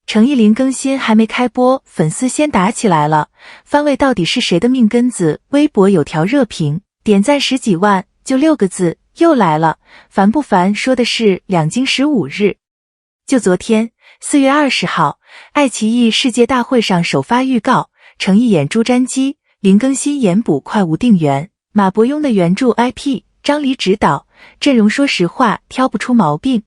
程毅林更新还没开播，粉丝先打起来了。番位到底是谁的命根子？微博有条热评，点赞10几万，就6个字，又来了。烦不烦？说的是2京15日。就昨天4月20号，爱奇艺世界大会上首发预告，程毅演朱瞻基，林更新演捕快无定园，马伯庸的原著 IP， 张黎执导，阵容说实话挑不出毛病。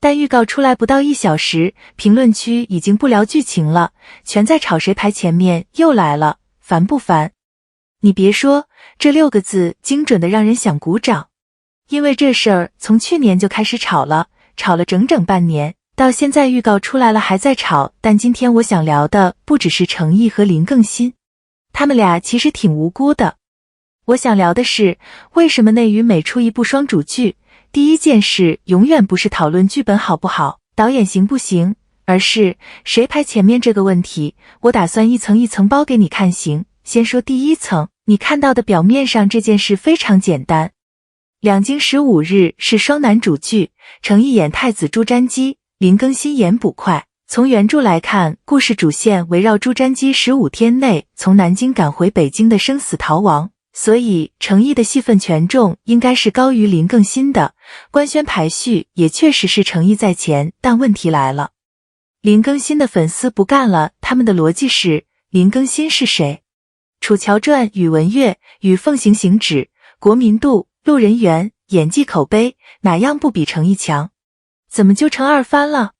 但预告出来不到1小时，评论区已经不聊剧情了，全在吵谁排前面，又来了，烦不烦？你别说，这6个字精准的让人想鼓掌。因为这事儿从去年就开始吵了整整半年，到现在预告出来了还在吵。但今天我想聊的不只是程毅和林更新，他们俩其实挺无辜的。我想聊的是，为什么内娱每出一部双主剧，第一件事永远不是讨论剧本好不好，导演行不行，而是谁排前面这个问题。我打算一层一层包给你看行。先说第一层，你看到的表面上这件事非常简单。2京15日是双男主剧，程毅演太子朱瞻基，林更新演捕快。从原著来看，故事主线围绕朱瞻基15天内从南京赶回北京的生死逃亡，所以程毅的戏份权重应该是高于林更新的，官宣排序也确实是程毅在前。但问题来了，林更新的粉丝不干了，他们的逻辑是，林更新是谁？楚乔传、宇文玥、与凤行行止、国民度、路人缘，演技口碑哪样不比程毅强？怎么就成二番了？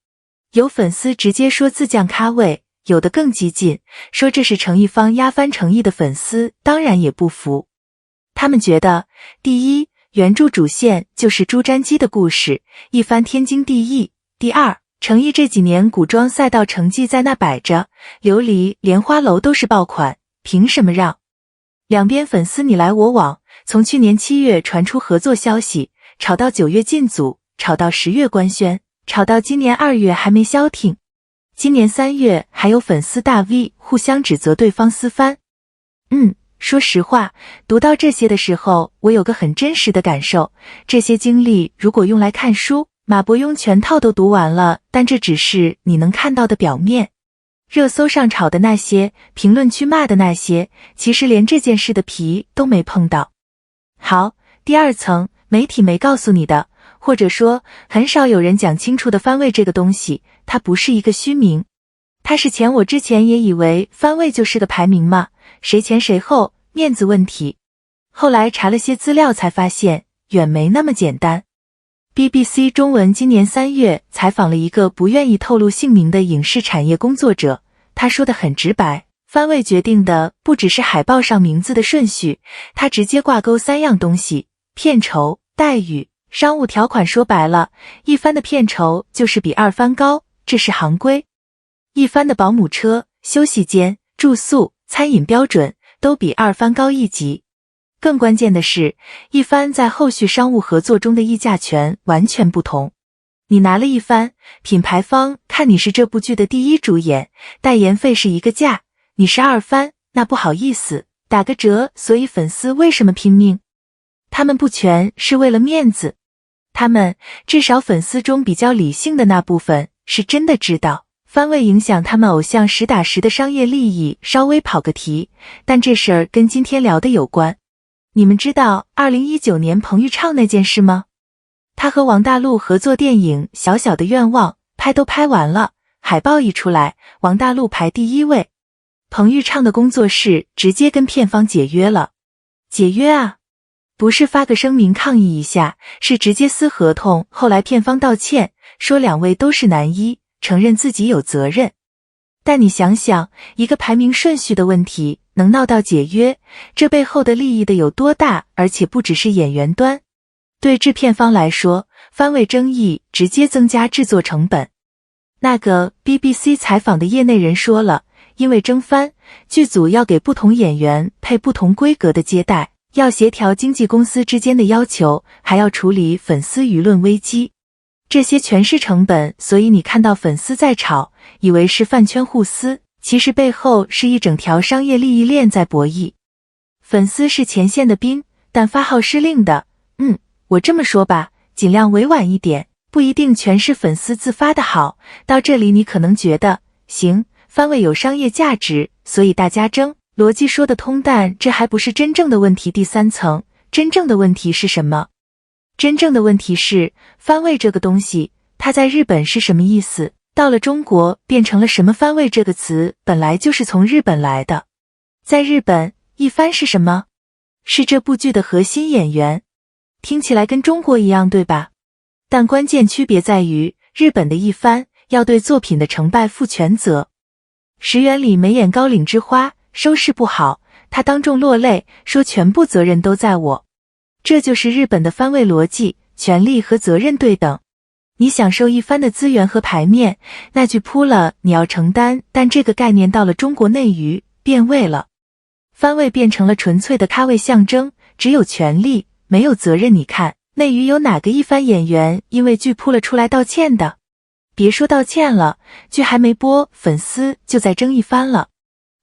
有粉丝直接说自降咖位，有的更激进，说这是程毅方压翻程毅的粉丝当然也不服。他们觉得，第一，原著主线就是朱瞻基的故事，一番天经地义。第二，程毅这几年古装赛道成绩在那摆着，琉璃、莲花楼都是爆款，凭什么让？两边粉丝你来我往，从去年7月传出合作消息，吵到9月进组，吵到10月官宣，吵到今年2月还没消停。今年3月还有粉丝大 V 互相指责对方私翻。说实话，读到这些的时候，我有个很真实的感受，这些经历如果用来看书，马伯庸全套都读完了，但这只是你能看到的表面。热搜上吵的那些，评论区骂的那些，其实连这件事的皮都没碰到。好，第二层，媒体没告诉你的，或者说很少有人讲清楚的番位这个东西，它不是一个虚名。它是钱，我之前也以为番位就是个排名嘛，谁前谁后，面子问题。后来查了些资料才发现，远没那么简单。BBC 中文今年3月采访了一个不愿意透露姓名的影视产业工作者，他说得很直白，番位决定的不只是海报上名字的顺序，他直接挂钩3样东西：片酬、待遇、商务条款。说白了，一番的片酬就是比二番高，这是行规。一番的保姆车、休息间、住宿、餐饮标准都比二番高1级。更关键的是，一番在后续商务合作中的议价权完全不同。你拿了一番，品牌方看你是这部剧的第一主演，代言费是一个价，你是二番，那不好意思，打个折。所以粉丝为什么拼命？他们不全是为了面子，他们至少粉丝中比较理性的那部分是真的知道番位影响他们偶像实打实的商业利益。稍微跑个题，但这事儿跟今天聊的有关。你们知道2019年彭昱畅那件事吗？他和王大陆合作电影《小小的愿望》，拍都拍完了，海报一出来，王大陆排第1位。彭昱畅的工作室直接跟片方解约了。解约啊，不是发个声明抗议一下，是直接撕合同。后来片方道歉，说2位都是男一，承认自己有责任。但你想想，一个排名顺序的问题能闹到解约，这背后的利益的有多大？而且不只是演员端，对制片方来说，番位争议直接增加制作成本。那个 BBC 采访的业内人说了，因为争番，剧组要给不同演员配不同规格的接待，要协调经纪公司之间的要求，还要处理粉丝舆论危机。这些全是成本，所以你看到粉丝在吵，以为是饭圈互撕，其实背后是一整条商业利益链在博弈。粉丝是前线的兵，但发号施令的，我这么说吧，尽量委婉一点，不一定全是粉丝自发的好。到这里你可能觉得，行，番位有商业价值，所以大家争，逻辑说得通，但这还不是真正的问题。第三层，真正的问题是什么？真正的问题是，番位这个东西，它在日本是什么意思？到了中国变成了什么？番位这个词本来就是从日本来的。在日本，一番是什么？是这部剧的核心演员。听起来跟中国一样，对吧？但关键区别在于，日本的一番要对作品的成败负全责。石原里美演高岭之花，收视不好，她当众落泪，说全部责任都在我。这就是日本的番位逻辑，权力和责任对等。你享受一番的资源和牌面，那剧扑了，你要承担，但这个概念到了中国内娱，变味了。番位变成了纯粹的咖位象征，只有权力，没有责任。你看，内娱有哪个一番演员因为剧扑了出来道歉的？别说道歉了，剧还没播，粉丝就在争一番了。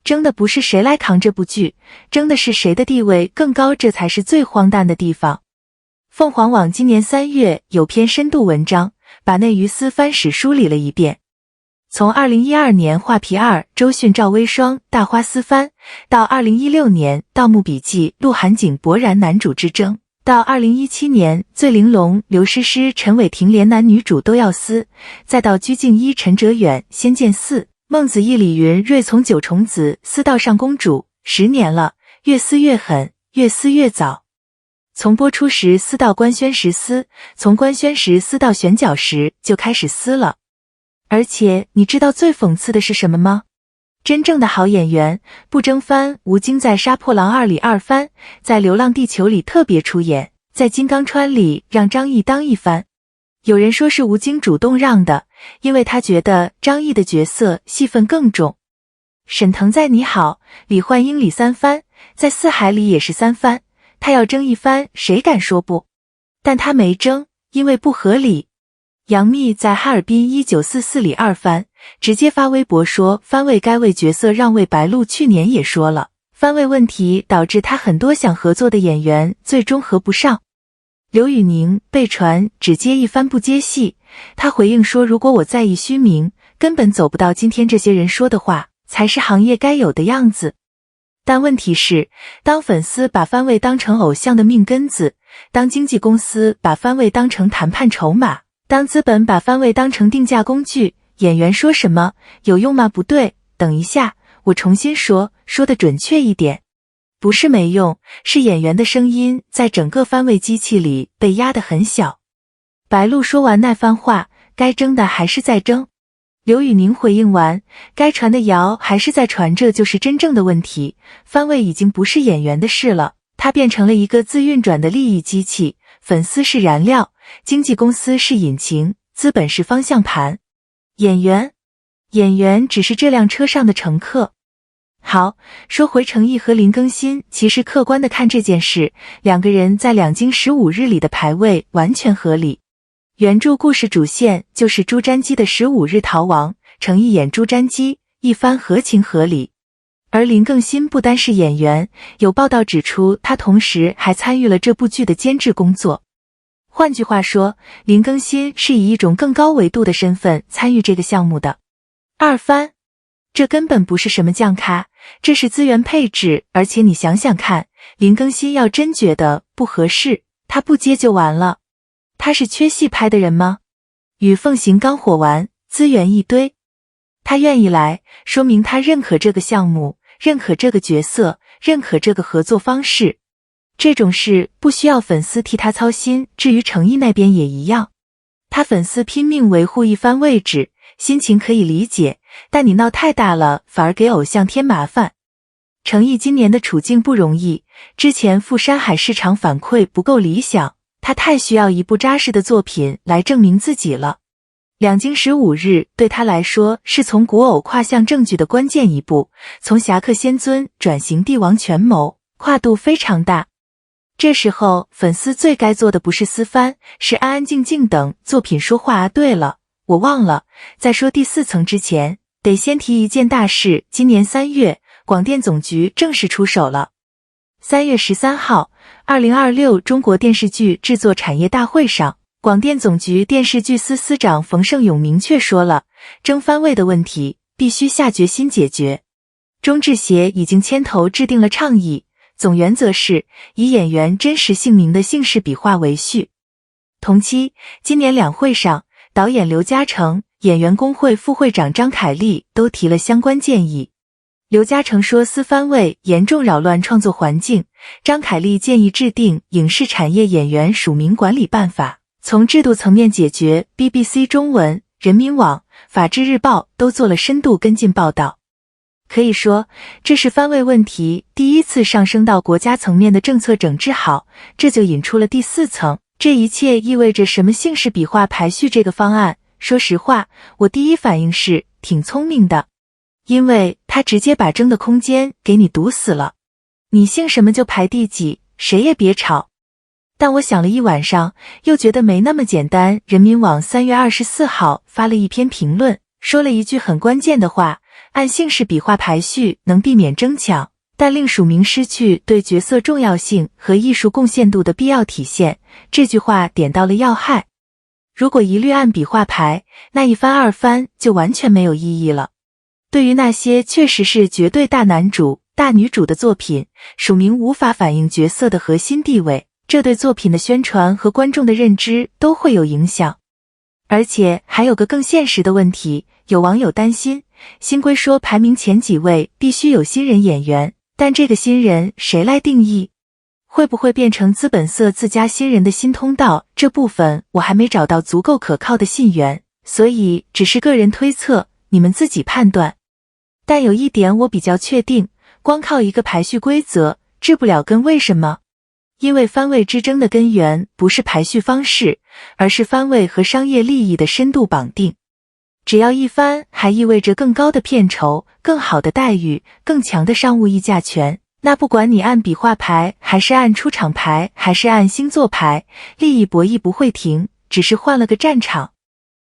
争的不是谁来扛这部剧，争的是谁的地位更高，这才是最荒诞的地方。凤凰网今年3月有篇深度文章，把内娱私番史梳理了一遍。从2012年画皮2周迅赵薇双大花私番，到2016年盗墓笔记鹿晗井柏然男主之争，到2017年醉玲珑刘诗诗陈伟霆连男女主都要撕，再到鞠婧祎陈哲远仙剑4，孟子义李云睿从九重子撕到上公主，10年了，越撕越狠，越撕越早。从播出时撕到官宣时撕，从官宣时撕到选角时就开始撕了。而且你知道最讽刺的是什么吗？真正的好演员不争番。吴京在《杀破狼2》里二番，在《流浪地球》里特别出演，在《金刚川》里让张译当一番。有人说是吴京主动让的，因为他觉得张译的角色戏份更重。沈腾在《你好，李焕英》里3番，在《四海》里也是3番，他要争一番，谁敢说不？但他没争，因为不合理。杨幂在《哈尔滨1944》里二番，直接发微博说番位该为角色让位。白鹿去年也说了，番位问题导致他很多想合作的演员最终合不上。刘宇宁被传只接一番不接戏，他回应说，如果我在意虚名，根本走不到今天这些人说的话，才是行业该有的样子。但问题是，当粉丝把番位当成偶像的命根子，当经纪公司把番位当成谈判筹码，当资本把番位当成定价工具，演员说什么有用吗？不对，等一下，我重新说得准确一点。不是没用，是演员的声音在整个番位机器里被压得很小。白鹿说完那番话，该争的还是在争。刘宇宁回应完，该传的谣还是在传，这就是真正的问题。番位已经不是演员的事了，它变成了一个自运转的利益机器，粉丝是燃料，经纪公司是引擎，资本是方向盘，演员只是这辆车上的乘客。好，说回程毅和林更新，其实客观的看这件事，两个人在两京15日里的排位完全合理。原著故事主线就是朱瞻基的15日逃亡，程毅演朱瞻基，一番合情合理。而林更新不单是演员，有报道指出他同时还参与了这部剧的监制工作。换句话说，林更新是以一种更高维度的身份参与这个项目的。二番，这根本不是什么酱咖，这是资源配置，而且你想想看，林更新要真觉得不合适，他不接就完了。他是缺戏拍的人吗？与凤行刚火完，资源一堆，他愿意来，说明他认可这个项目，认可这个角色，认可这个合作方式。这种事不需要粉丝替他操心，至于程毅那边也一样，他粉丝拼命维护一番位置，心情可以理解，但你闹太大了，反而给偶像添麻烦。程毅今年的处境不容易，之前赴山海市场反馈不够理想，他太需要一部扎实的作品来证明自己了。两京15日对他来说是从古偶跨向正剧的关键一步，从侠客仙尊转型帝王权谋，跨度非常大。这时候粉丝最该做的不是私番，是安安静静等作品说话啊。对了，我忘了，在说第4层之前，得先提一件大事，今年3月，广电总局正式出手了。3月13号，2026中国电视剧制作产业大会上，广电总局电视剧司司长冯胜勇明确说了，争番位的问题必须下决心解决。钟志协已经牵头制定了倡议，总原则是以演员真实姓名的姓氏笔画为序。同期，今年两会上，导演刘嘉诚、演员工会副会长张凯丽都提了相关建议。刘嘉诚说私番位严重扰乱创作环境，张凯丽建议制定影视产业演员署名管理办法，从制度层面解决。 BBC 中文、人民网、法制日报都做了深度跟进报道。可以说，这是番位问题第一次上升到国家层面的政策整治好，这就引出了第四层。这一切意味着什么？姓氏笔画排序这个方案，说实话，我第一反应是挺聪明的，因为他直接把争的空间给你堵死了。你姓什么就排第几，谁也别吵。但我想了一晚上，又觉得没那么简单。人民网3月24号发了一篇评论，说了一句很关键的话：按姓氏笔画排序能避免争抢，但令署名失去对角色重要性和艺术贡献度的必要体现。这句话点到了要害。如果一律按笔画排，那一番二番就完全没有意义了。对于那些确实是绝对大男主、大女主的作品，署名无法反映角色的核心地位，这对作品的宣传和观众的认知都会有影响。而且还有个更现实的问题，有网友担心，新规说排名前几位必须有新人演员，但这个新人谁来定义？会不会变成资本色自家新人的新通道？这部分我还没找到足够可靠的信源，所以只是个人推测，你们自己判断。但有一点我比较确定，光靠一个排序规则治不了根。为什么？因为番位之争的根源不是排序方式，而是番位和商业利益的深度绑定。只要一番还意味着更高的片酬、更好的待遇、更强的商务议价权，那不管你按笔画排，还是按出场排，还是按星座排，利益博弈不会停，只是换了个战场。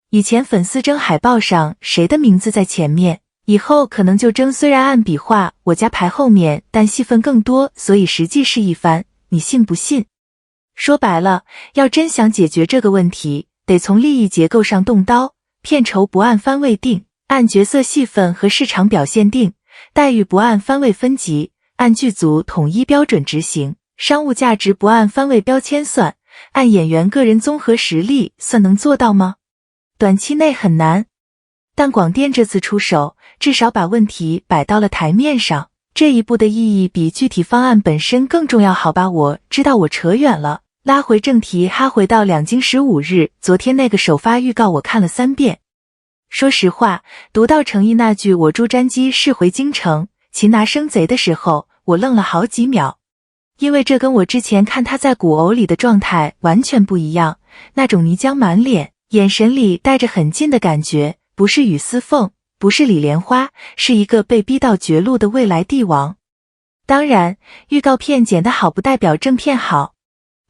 以前粉丝争海报上谁的名字在前面，以后可能就争虽然按笔画我家排后面，但戏份更多，所以实际是一番，你信不信？说白了，要真想解决这个问题，得从利益结构上动刀。片酬不按番位定，按角色戏份和市场表现定；待遇不按番位分级，按剧组统一标准执行；商务价值不按番位标签算，按演员个人综合实力算。能做到吗？短期内很难。但广电这次出手，至少把问题摆到了台面上，这一步的意义比具体方案本身更重要。好吧，我知道我扯远了，拉回正题，回到两京15日，昨天那个首发预告我看了3遍。说实话，读到程毅那句我朱瞻基是回京城，擒拿生贼的时候，我愣了好几秒。因为这跟我之前看他在古偶里的状态完全不一样，那种泥浆满脸，眼神里带着很近的感觉，不是雨丝凤，不是李莲花，是一个被逼到绝路的未来帝王。当然，预告片剪得好不代表正片好，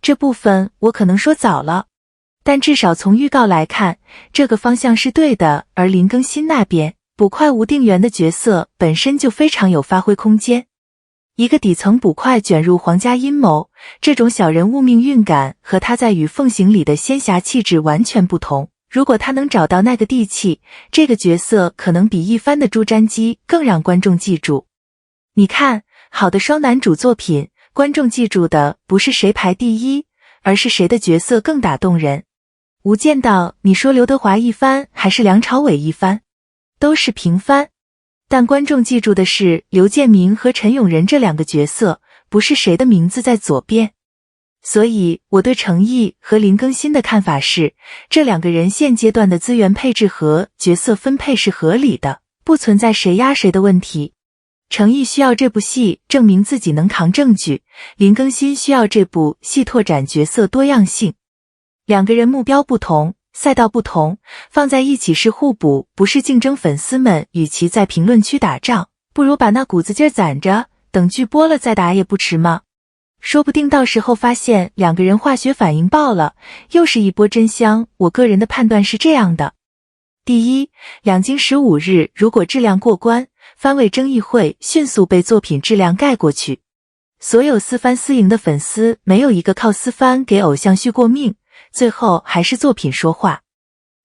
这部分我可能说早了，但至少从预告来看，这个方向是对的。而林更新那边，捕快吴定元的角色本身就非常有发挥空间。一个底层捕快卷入皇家阴谋，这种小人物命运感和他在《与凤行》里的仙侠气质完全不同。如果他能找到那个地气，这个角色可能比一番的朱瞻基更让观众记住。你看，好的双男主作品，观众记住的不是谁排第一，而是谁的角色更打动人。无间道，你说刘德华一番还是梁朝伟一番，都是平番。但观众记住的是刘建明和陈永仁这两个角色，不是谁的名字在左边。所以我对程毅和林更新的看法是，这两个人现阶段的资源配置和角色分配是合理的，不存在谁压谁的问题。程毅需要这部戏证明自己能扛证据，林更新需要这部戏拓展角色多样性。两个人目标不同，赛道不同，放在一起是互补，不是竞争。粉丝们与其在评论区打仗，不如把那股子劲儿攒着，等剧播了再打也不迟嘛。说不定到时候发现两个人化学反应爆了，又是一波真香。我个人的判断是这样的：第一，两京15日如果质量过关，番位争议会迅速被作品质量盖过去。所有私番私营的粉丝没有一个靠私番给偶像续过命，最后还是作品说话。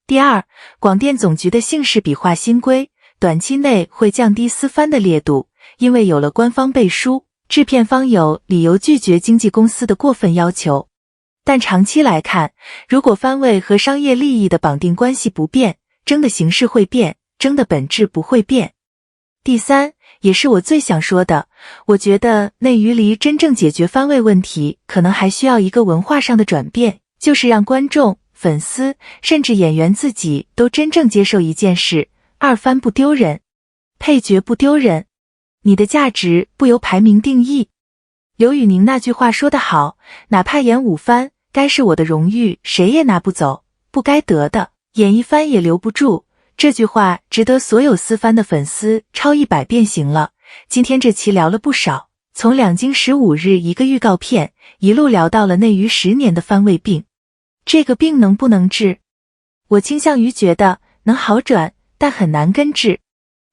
第二，广电总局的姓氏笔画新规短期内会降低私番的烈度，因为有了官方背书，制片方有理由拒绝经纪公司的过分要求。但长期来看，如果番位和商业利益的绑定关系不变，争的形式会变，争的本质不会变。第三，也是我最想说的，我觉得内娱离真正解决番位问题，可能还需要一个文化上的转变，就是让观众、粉丝，甚至演员自己都真正接受一件事：二番不丢人，配角不丢人，你的价值不由排名定义。刘宇宁那句话说得好，哪怕演5番，该是我的荣誉，谁也拿不走，不该得的，演1番也留不住。这句话值得所有私番的粉丝抄100遍行了。今天这期聊了不少，从2京15日一个预告片，一路聊到了内娱10年的番位病。这个病能不能治？我倾向于觉得能好转，但很难根治。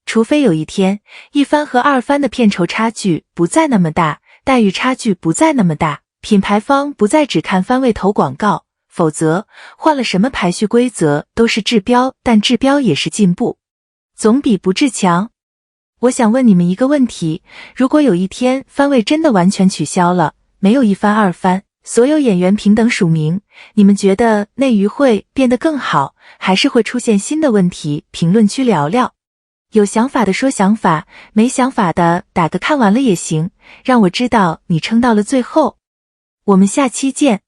除非有一天，1番和2番的片酬差距不再那么大，待遇差距不再那么大，品牌方不再只看番位投广告，否则换了什么排序规则都是治标，但治标也是进步，总比不治强。我想问你们一个问题，如果有一天番位真的完全取消了，没有1番2番，所有演员平等署名，你们觉得内娱会变得更好，还是会出现新的问题？评论区聊聊。有想法的说想法，没想法的打个看完了也行，让我知道你撑到了最后。我们下期见。